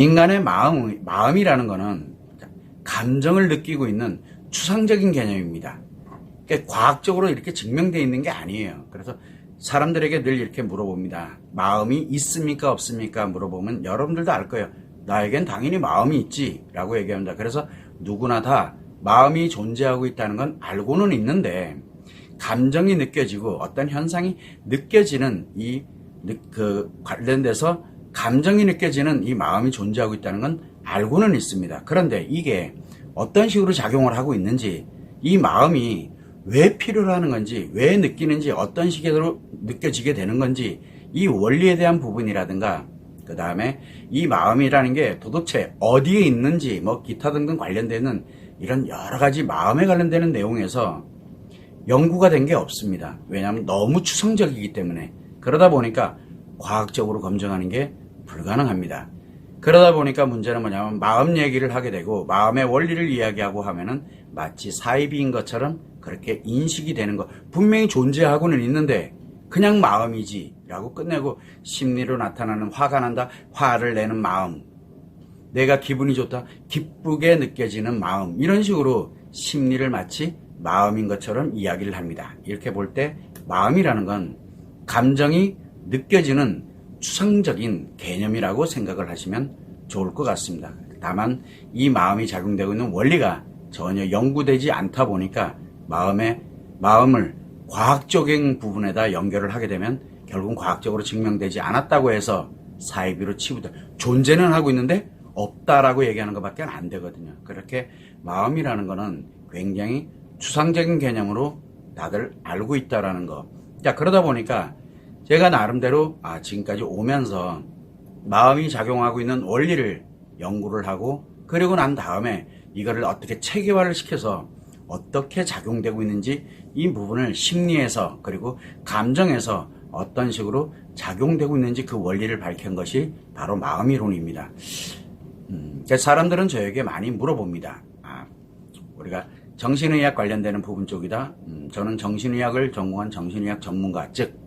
인간의 마음이라는 거는 감정을 느끼고 있는 추상적인 개념입니다. 그러니까 과학적으로 이렇게 증명되어 있는 게 아니에요. 그래서 사람들에게 늘 이렇게 물어봅니다. 마음이 있습니까 없습니까 물어보면 여러분들도 알 거예요. 나에겐 당연히 마음이 있지 라고 얘기합니다. 그래서 누구나 다 마음이 존재하고 있다는 건 알고는 있는데 감정이 느껴지고 어떤 현상이 느껴지는 관련돼서 감정이 느껴지는 이 마음이 존재하고 있다는 건 알고는 있습니다. 그런데 이게 어떤 식으로 작용을 하고 있는지, 이 마음이 왜 필요로 하는 건지, 왜 느끼는지, 어떤 식으로 느껴지게 되는 건지, 이 원리에 대한 부분이라든가, 그 다음에 이 마음이라는 게 도대체 어디에 있는지, 기타 등등 관련되는 이런 여러 가지 마음에 관련되는 내용에서 연구가 된 게 없습니다. 왜냐하면 너무 추상적이기 때문에. 그러다 보니까 과학적으로 검증하는 게 불가능합니다. 그러다 보니까 문제는 뭐냐면 마음 얘기를 하게 되고 마음의 원리를 이야기하고 하면은 마치 사이비인 것처럼 그렇게 인식이 되는 거. 분명히 존재하고는 있는데 그냥 마음이지 라고 끝내고, 심리로 나타나는 화가 난다, 화를 내는 마음, 내가 기분이 좋다, 기쁘게 느껴지는 마음, 이런 식으로 심리를 마치 마음인 것처럼 이야기를 합니다. 이렇게 볼 때 마음이라는 건 감정이 느껴지는 추상적인 개념이라고 생각을 하시면 좋을 것 같습니다. 다만 이 마음이 작용되고 있는 원리가 전혀 연구되지 않다 보니까 마음을 과학적인 부분에다 연결을 하게 되면 결국은 과학적으로 증명되지 않았다고 해서 사이비로 치부다. 존재는 하고 있는데 없다라고 얘기하는 것밖에 안 되거든요. 그렇게 마음이라는 거는 굉장히 추상적인 개념으로 다들 알고 있다라는 거. 자, 그러다 보니까 제가 나름대로 지금까지 오면서 마음이 작용하고 있는 원리를 연구를 하고, 그리고 난 다음에 이거를 어떻게 체계화를 시켜서 어떻게 작용되고 있는지 이 부분을 심리에서 그리고 감정에서 어떤 식으로 작용되고 있는지 그 원리를 밝힌 것이 바로 마음이론입니다. 사람들은 저에게 많이 물어봅니다. 우리가 정신의학 관련되는 부분 쪽이다. 저는 정신의학을 전공한 정신의학 전문가, 즉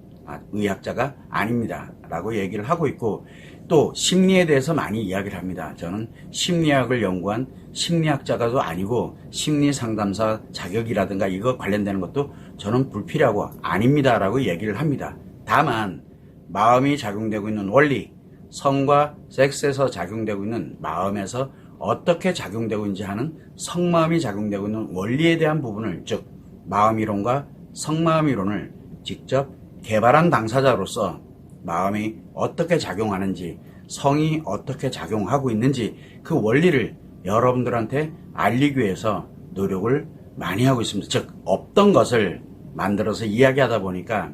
의학자가 아닙니다 라고 얘기를 하고 있고, 또 심리에 대해서 많이 이야기를 합니다. 저는 심리학을 연구한 심리학자가도 아니고 심리상담사 자격이라든가 이거 관련되는 것도 저는 불필요하고 아닙니다 라고 얘기를 합니다. 다만 마음이 작용되고 있는 원리, 성과 섹스에서 작용되고 있는 마음에서 어떻게 작용되고 있는지 하는 성마음이 작용되고 있는 원리에 대한 부분을, 즉 마음이론과 성마음이론을 직접 개발한 당사자로서 마음이 어떻게 작용하는지, 성이 어떻게 작용하고 있는지 그 원리를 여러분들한테 알리기 위해서 노력을 많이 하고 있습니다. 즉 없던 것을 만들어서 이야기하다 보니까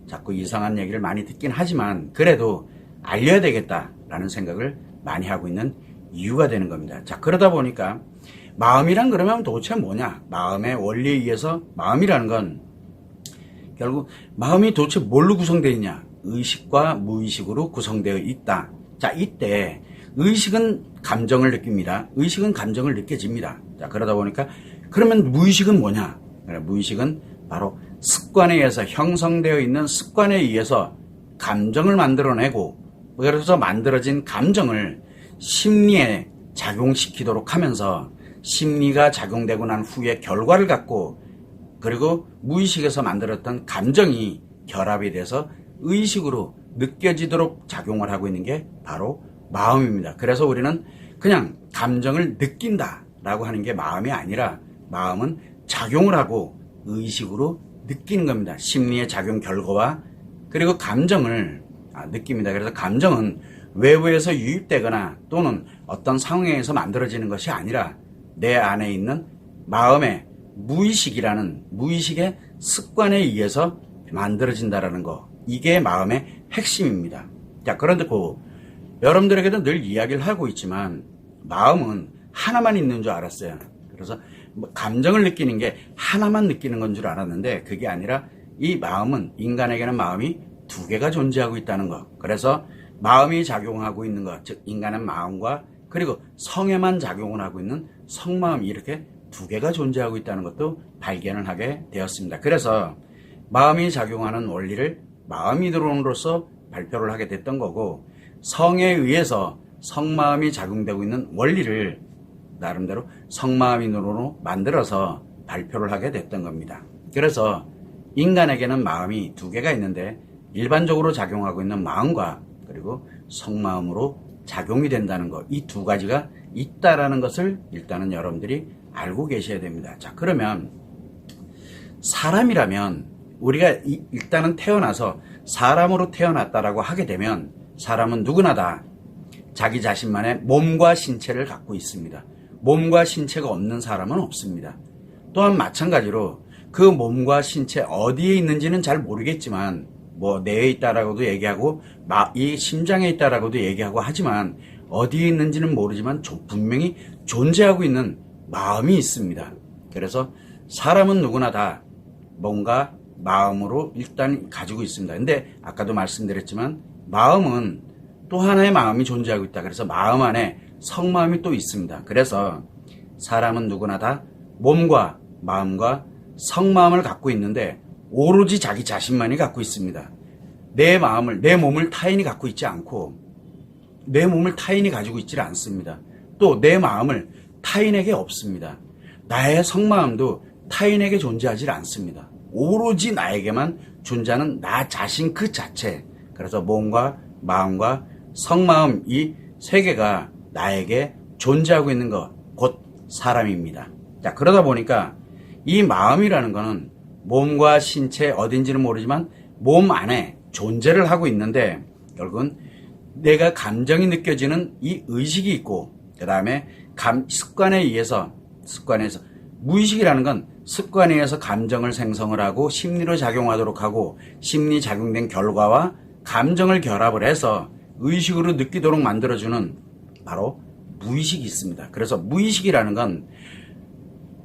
자꾸 이상한 얘기를 많이 듣긴 하지만 그래도 알려야 되겠다라는 생각을 많이 하고 있는 이유가 되는 겁니다. 자, 그러다 보니까 마음이란 그러면 도대체 뭐냐? 마음의 원리에 의해서 마음이라는 건 결국 마음이 도대체 뭘로 구성되어 있냐? 의식과 무의식으로 구성되어 있다. 자, 이때 의식은 감정을 느낍니다. 의식은 감정을 느껴집니다. 자, 그러다 보니까 그러면 무의식은 뭐냐? 무의식은 바로 습관에 의해서 형성되어 있는 습관에 의해서 감정을 만들어내고, 그래서 만들어진 감정을 심리에 작용시키도록 하면서 심리가 작용되고 난 후에 결과를 갖고, 그리고 무의식에서 만들었던 감정이 결합이 돼서 의식으로 느껴지도록 작용을 하고 있는 게 바로 마음입니다. 그래서 우리는 그냥 감정을 느낀다라고 하는 게 마음이 아니라 마음은 작용을 하고 의식으로 느끼는 겁니다. 심리의 작용 결과와 그리고 감정을 느낍니다. 그래서 감정은 외부에서 유입되거나 또는 어떤 상황에서 만들어지는 것이 아니라 내 안에 있는 마음의 무의식이라는 무의식의 습관에 의해서 만들어진다라는 거, 이게 마음의 핵심입니다. 자, 그런데 여러분들에게도 늘 이야기를 하고 있지만 마음은 하나만 있는 줄 알았어요. 그래서 감정을 느끼는 게 하나만 느끼는 건 줄 알았는데 그게 아니라 이 마음은, 인간에게는 마음이 두 개가 존재하고 있다는 것. 그래서 마음이 작용하고 있는 것, 즉 인간은 마음과 그리고 성에만 작용을 하고 있는 성마음, 이렇게 두 개가 존재하고 있다는 것도 발견을 하게 되었습니다. 그래서 마음이 작용하는 원리를 마음이론으로서 발표를 하게 됐던 거고, 성에 의해서 성마음이 작용되고 있는 원리를 나름대로 성마음인으로 만들어서 발표를 하게 됐던 겁니다. 그래서 인간에게는 마음이 두 개가 있는데 일반적으로 작용하고 있는 마음과 그리고 성마음으로 작용이 된다는 것, 이 두 가지가 있다라는 것을 일단은 여러분들이 알고 계셔야 됩니다. 자, 그러면 사람이라면 우리가 일단은 태어나서 사람으로 태어났다라고 하게 되면 사람은 누구나 다 자기 자신만의 몸과 신체를 갖고 있습니다. 몸과 신체가 없는 사람은 없습니다. 또한 마찬가지로 그 몸과 신체 어디에 있는지는 잘 모르겠지만 뭐 뇌에 있다라고도 얘기하고 이 심장에 있다라고도 얘기하고 하지만 어디에 있는지는 모르지만 분명히 존재하고 있는 마음이 있습니다. 그래서 사람은 누구나 다 뭔가 마음으로 일단 가지고 있습니다. 근데 아까도 말씀드렸지만 마음은 또 하나의 마음이 존재하고 있다. 그래서 마음 안에 성마음이 또 있습니다. 그래서 사람은 누구나 다 몸과 마음과 성마음을 갖고 있는데 오로지 자기 자신만이 갖고 있습니다. 내 몸을 타인이 갖고 있지 않고 내 몸을 타인이 가지고 있지 않습니다. 또 내 마음을 타인에게 없습니다. 나의 성마음도 타인에게 존재하지 않습니다. 오로지 나에게만 존재하는 나 자신 그 자체. 그래서 몸과 마음과 성마음 이 세 개가 나에게 존재하고 있는 것, 곧 사람입니다. 자, 그러다 보니까 이 마음이라는 거는 몸과 신체 어딘지는 모르지만 몸 안에 존재를 하고 있는데 결국은 내가 감정이 느껴지는 이 의식이 있고 그 다음에 습관에 의해서 무의식이라는 건 습관에 의해서 감정을 생성을 하고 심리로 작용하도록 하고 심리 작용된 결과와 감정을 결합을 해서 의식으로 느끼도록 만들어주는 바로 무의식이 있습니다. 그래서 무의식이라는 건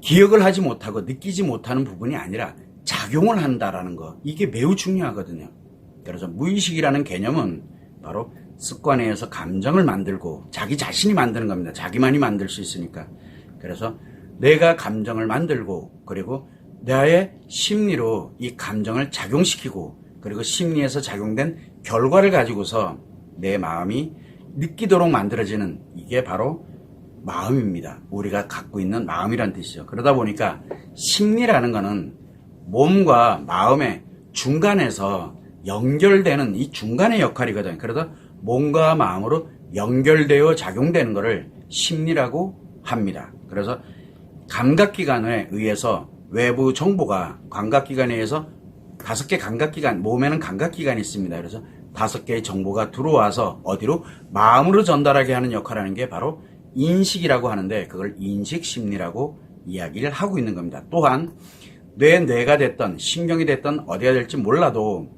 기억을 하지 못하고 느끼지 못하는 부분이 아니라 작용을 한다라는 거, 이게 매우 중요하거든요. 그래서 무의식이라는 개념은 바로 습관에 의해서 감정을 만들고 자기 자신이 만드는 겁니다. 자기만이 만들 수 있으니까. 그래서 내가 감정을 만들고 그리고 나의 심리로 이 감정을 작용시키고 그리고 심리에서 작용된 결과를 가지고서 내 마음이 느끼도록 만들어지는 이게 바로 마음입니다. 우리가 갖고 있는 마음이란 뜻이죠. 그러다 보니까 심리라는 거는 몸과 마음의 중간에서 연결되는 이 중간의 역할이거든요. 그래서 몸과 마음으로 연결되어 작용되는 것을 심리라고 합니다. 그래서 감각기관에 의해서 외부 정보가 감각기관에 의해서 5개 감각기관, 몸에는 감각기관이 있습니다. 그래서 5개의 정보가 들어와서 어디로? 마음으로 전달하게 하는 역할을 하는 게 바로 인식이라고 하는데 그걸 인식심리라고 이야기를 하고 있는 겁니다. 또한 뇌가 됐던 신경이 됐던 어디가 될지 몰라도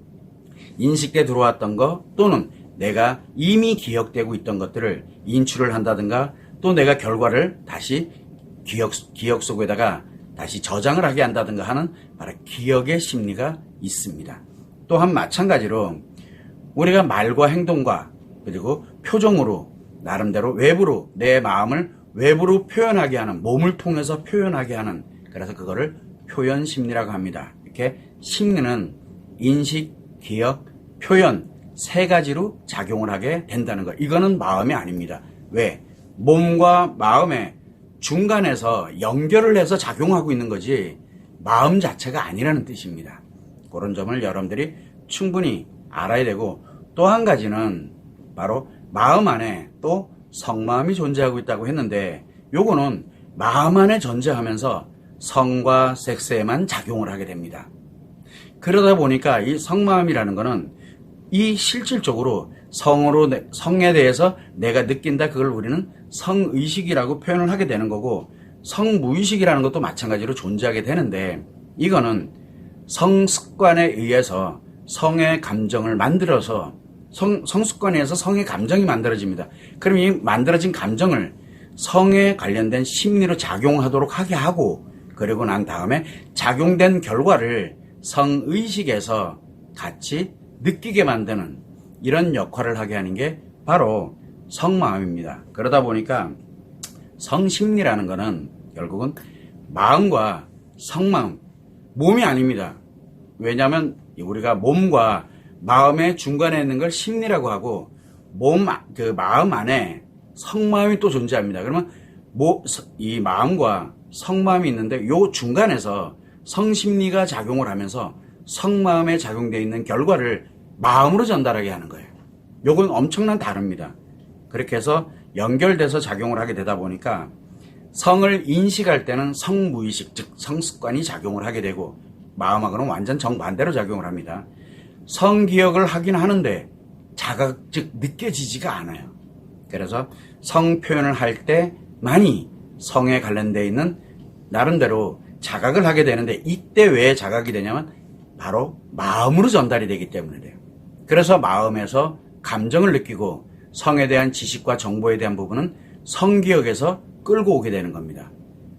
인식돼 들어왔던 거 또는 내가 이미 기억되고 있던 것들을 인출을 한다든가 또 내가 결과를 다시 기억 속에다가 다시 저장을 하게 한다든가 하는 바로 기억의 심리가 있습니다. 또한 마찬가지로 우리가 말과 행동과 그리고 표정으로 나름대로 외부로 내 마음을 외부로 표현하게 하는 몸을 통해서 표현하게 하는 그래서 그거를 표현 심리라고 합니다. 이렇게 심리는 인식, 기억, 표현 3가지로 작용을 하게 된다는 거. 이거는 마음이 아닙니다. 왜? 몸과 마음의 중간에서 연결을 해서 작용하고 있는 거지 마음 자체가 아니라는 뜻입니다. 그런 점을 여러분들이 충분히 알아야 되고 또 한 가지는 바로 마음 안에 또 성마음이 존재하고 있다고 했는데 요거는 마음 안에 존재하면서 성과 섹스에만 작용을 하게 됩니다. 그러다 보니까 이 성마음이라는 거는 이 실질적으로 성에 대해서 내가 느낀다 그걸 우리는 성의식이라고 표현을 하게 되는 거고 성무의식이라는 것도 마찬가지로 존재하게 되는데 이거는 성습관에 의해서 성의 감정을 만들어서 성습관에 의해서 성의 감정이 만들어집니다. 그럼 이 만들어진 감정을 성에 관련된 심리로 작용하도록 하게 하고 그리고 난 다음에 작용된 결과를 성의식에서 같이 느끼게 만드는 이런 역할을 하게 하는 게 바로 성마음입니다. 그러다 보니까 성심리라는 거는 결국은 마음과 성마음, 몸이 아닙니다. 왜냐하면 우리가 몸과 마음의 중간에 있는 걸 심리라고 하고 마음 안에 성마음이 또 존재합니다. 그러면 이 마음과 성마음이 있는데 요 중간에서 성심리가 작용을 하면서 성마음에 작용되어 있는 결과를 마음으로 전달하게 하는 거예요. 요건 엄청난 다릅니다. 그렇게 해서 연결돼서 작용을 하게 되다 보니까 성을 인식할 때는 성무의식, 즉 성습관이 작용을 하게 되고 마음하고는 완전 정반대로 작용을 합니다. 성기억을 하긴 하는데 자각, 즉 느껴지지가 않아요. 그래서 성 표현을 할 때만이 성에 관련되어 있는 나름대로 자각을 하게 되는데 이때 왜 자각이 되냐면 바로 마음으로 전달이 되기 때문에 돼요. 그래서 마음에서 감정을 느끼고 성에 대한 지식과 정보에 대한 부분은 성기억에서 끌고 오게 되는 겁니다.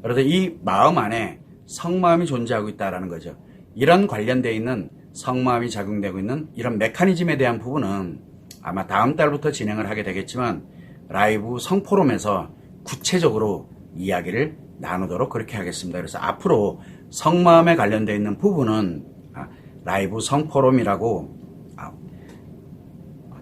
그래서 이 마음 안에 성마음이 존재하고 있다는 거죠. 이런 관련되어 있는 성마음이 작용되고 있는 이런 메커니즘에 대한 부분은 아마 다음 달부터 진행을 하게 되겠지만 라이브 성포럼에서 구체적으로 이야기를 나누도록 그렇게 하겠습니다. 그래서 앞으로 성마음에 관련되어 있는 부분은 라이브 성포럼이라고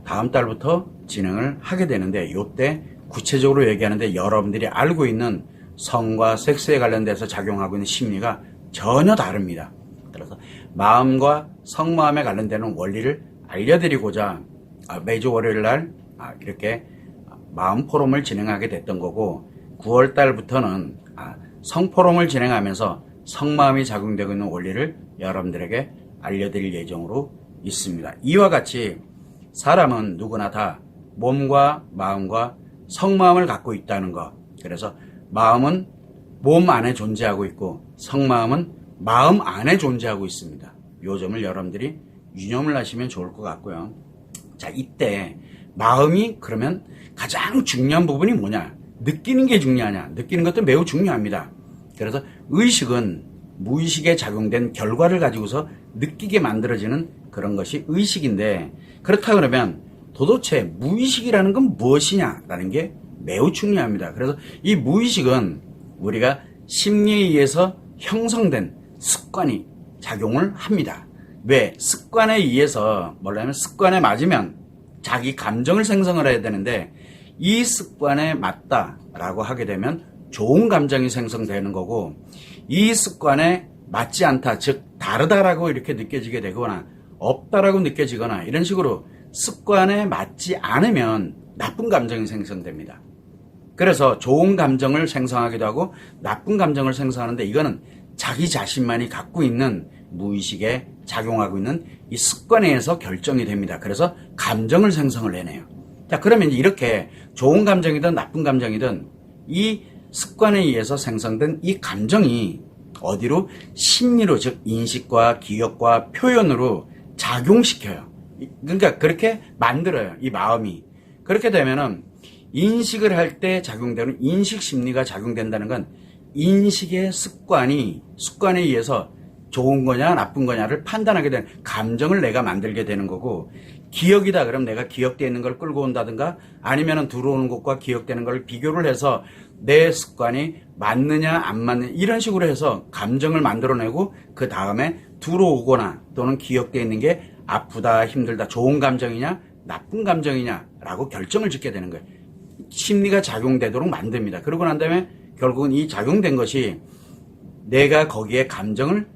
다음 달부터 진행을 하게 되는데 이때 구체적으로 얘기하는데 여러분들이 알고 있는 성과 섹스에 관련돼서 작용하고 있는 심리가 전혀 다릅니다. 그래서 마음과 성마음에 관련되는 원리를 알려드리고자 매주 월요일 날 이렇게 마음 포럼을 진행하게 됐던 거고 9월 달부터는 성포럼을 진행하면서 성마음이 작용되고 있는 원리를 여러분들에게 알려드릴 예정으로 있습니다. 이와 같이 사람은 누구나 다 몸과 마음과 성마음을 갖고 있다는 것. 그래서 마음은 몸 안에 존재하고 있고 성마음은 마음 안에 존재하고 있습니다. 이 점을 여러분들이 유념을 하시면 좋을 것 같고요. 자, 이때 마음이 그러면 가장 중요한 부분이 뭐냐? 느끼는 게 중요하냐? 느끼는 것도 매우 중요합니다. 그래서 의식은 무의식에 작용된 결과를 가지고서 느끼게 만들어지는 그런 것이 의식인데 그렇다 그러면 도대체 무의식이라는 건 무엇이냐라는 게 매우 중요합니다. 그래서 이 무의식은 우리가 심리에 의해서 형성된 습관이 작용을 합니다. 왜? 습관에 의해서 뭐냐면 습관에 맞으면 자기 감정을 생성을 해야 되는데 이 습관에 맞다라고 하게 되면 좋은 감정이 생성되는 거고 이 습관에 맞지 않다, 즉 다르다라고 이렇게 느껴지게 되거나 없다라고 느껴지거나 이런 식으로 습관에 맞지 않으면 나쁜 감정이 생성됩니다. 그래서 좋은 감정을 생성하기도 하고 나쁜 감정을 생성하는데 이거는 자기 자신만이 갖고 있는 무의식에 작용하고 있는 이 습관에 의해서 결정이 됩니다. 그래서 감정을 생성을 해내요. 자, 그러면 이렇게 좋은 감정이든 나쁜 감정이든 이 습관에 의해서 생성된 이 감정이 어디로? 심리로, 즉 인식과 기억과 표현으로 작용시켜요. 그러니까 그렇게 만들어요. 이 마음이. 그렇게 되면은 인식을 할 때 작용되는 인식 심리가 작용된다는 건 인식의 습관에 의해서 좋은 거냐 나쁜 거냐를 판단하게 되는 감정을 내가 만들게 되는 거고 기억이다 그럼 내가 기억되어 있는 걸 끌고 온다든가 아니면은 들어오는 것과 기억되는 걸 비교를 해서 내 습관이 맞느냐 안 맞느냐 이런 식으로 해서 감정을 만들어내고 그 다음에 들어오거나 또는 기억되어 있는 게 아프다 힘들다 좋은 감정이냐 나쁜 감정이냐라고 결정을 짓게 되는 거예요. 심리가 작용되도록 만듭니다. 그러고 난 다음에 결국은 이 작용된 것이 내가 거기에 감정을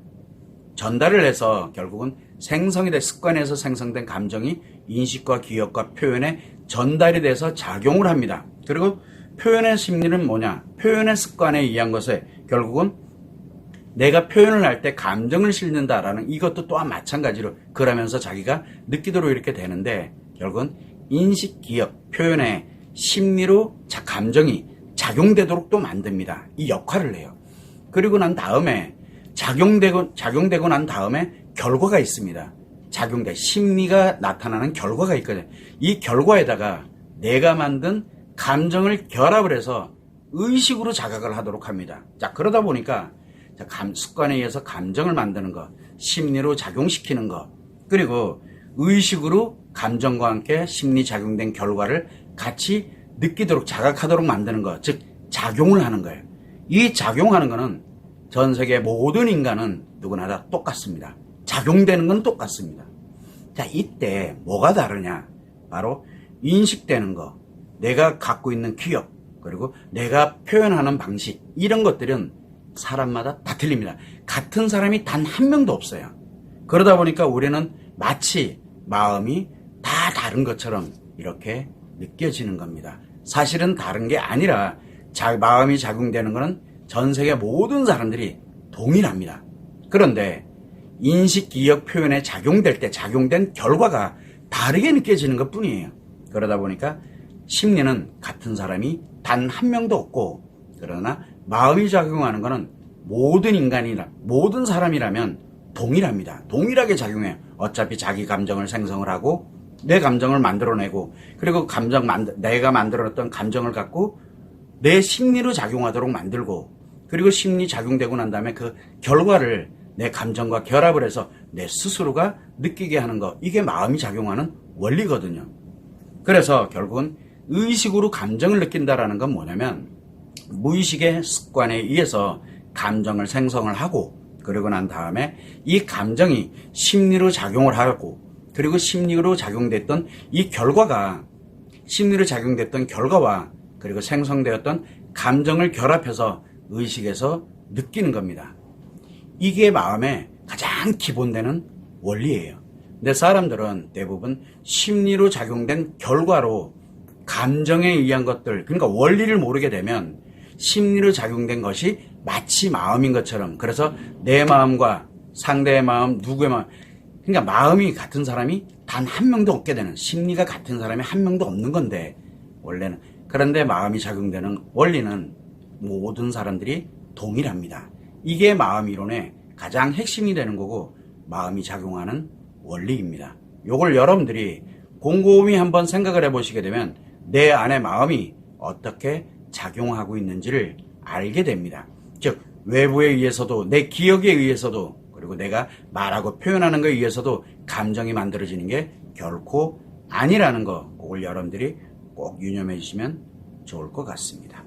전달을 해서 결국은 생성이 된 습관에서 생성된 감정이 인식과 기억과 표현에 전달이 돼서 작용을 합니다. 그리고 표현의 심리는 뭐냐? 표현의 습관에 의한 것에 결국은 내가 표현을 할 때 감정을 실는다라는 이것도 또한 마찬가지로 그러면서 자기가 느끼도록 이렇게 되는데 결국은 인식, 기억, 표현의 심리로 감정이 작용되도록 또 만듭니다. 이 역할을 해요. 그리고 난 다음에 작용되고 난 다음에 결과가 있습니다. 심리가 나타나는 결과가 있거든요. 이 결과에다가 내가 만든 감정을 결합을 해서 의식으로 자각을 하도록 합니다. 자, 그러다 보니까 습관에 의해서 감정을 만드는 것, 심리로 작용시키는 것, 그리고 의식으로 감정과 함께 심리 작용된 결과를 같이 느끼도록 자각하도록 만드는 것, 즉 작용을 하는 거예요. 이 작용하는 거는 전 세계 모든 인간은 누구나 다 똑같습니다. 작용되는 건 똑같습니다. 자, 이때 뭐가 다르냐? 바로 인식되는 거, 내가 갖고 있는 기억, 그리고 내가 표현하는 방식, 이런 것들은 사람마다 다 틀립니다. 같은 사람이 단 한 명도 없어요. 그러다 보니까 우리는 마치 마음이 다 다른 것처럼 이렇게 느껴지는 겁니다. 사실은 다른 게 아니라 마음이 작용되는 것은 전 세계 모든 사람들이 동일합니다. 그런데 인식, 기억, 표현에 작용될 때 작용된 결과가 다르게 느껴지는 것 뿐이에요. 그러다 보니까 심리는 같은 사람이 단 한 명도 없고, 그러나 마음이 작용하는 것은 모든 인간이나 모든 사람이라면 동일합니다. 동일하게 작용해요. 어차피 자기 감정을 생성을 하고 내 감정을 만들어내고, 그리고 내가 만들어냈던 감정을 갖고 내 심리로 작용하도록 만들고, 그리고 심리 작용되고 난 다음에 그 결과를 내 감정과 결합을 해서 내 스스로가 느끼게 하는 것, 이게 마음이 작용하는 원리거든요. 그래서 결국은 의식으로 감정을 느낀다라는 건 뭐냐면, 무의식의 습관에 의해서 감정을 생성을 하고, 그리고 난 다음에 이 감정이 심리로 작용을 하고, 그리고 심리로 작용됐던 이 결과가, 심리로 작용됐던 결과와 그리고 생성되었던 감정을 결합해서 의식에서 느끼는 겁니다. 이게 마음의 가장 기본되는 원리예요. 근데 사람들은 대부분 심리로 작용된 결과로 감정에 의한 것들, 그러니까 원리를 모르게 되면 심리로 작용된 것이 마치 마음인 것처럼, 그래서 내 마음과 상대의 마음, 누구의 마음, 그러니까 마음이 같은 사람이 단 한 명도 없게 되는, 심리가 같은 사람이 한 명도 없는 건데 원래는. 그런데 마음이 작용되는 원리는 모든 사람들이 동일합니다. 이게 마음 이론의 가장 핵심이 되는 거고, 마음이 작용하는 원리입니다. 요걸 여러분들이 곰곰이 한번 생각을 해보시게 되면 내 안에 마음이 어떻게 작용하고 있는지를 알게 됩니다. 즉, 외부에 의해서도, 내 기억에 의해서도, 그리고 내가 말하고 표현하는 것에 의해서도 감정이 만들어지는 게 결코 아니라는 거, 그걸 여러분들이 꼭 유념해 주시면 좋을 것 같습니다.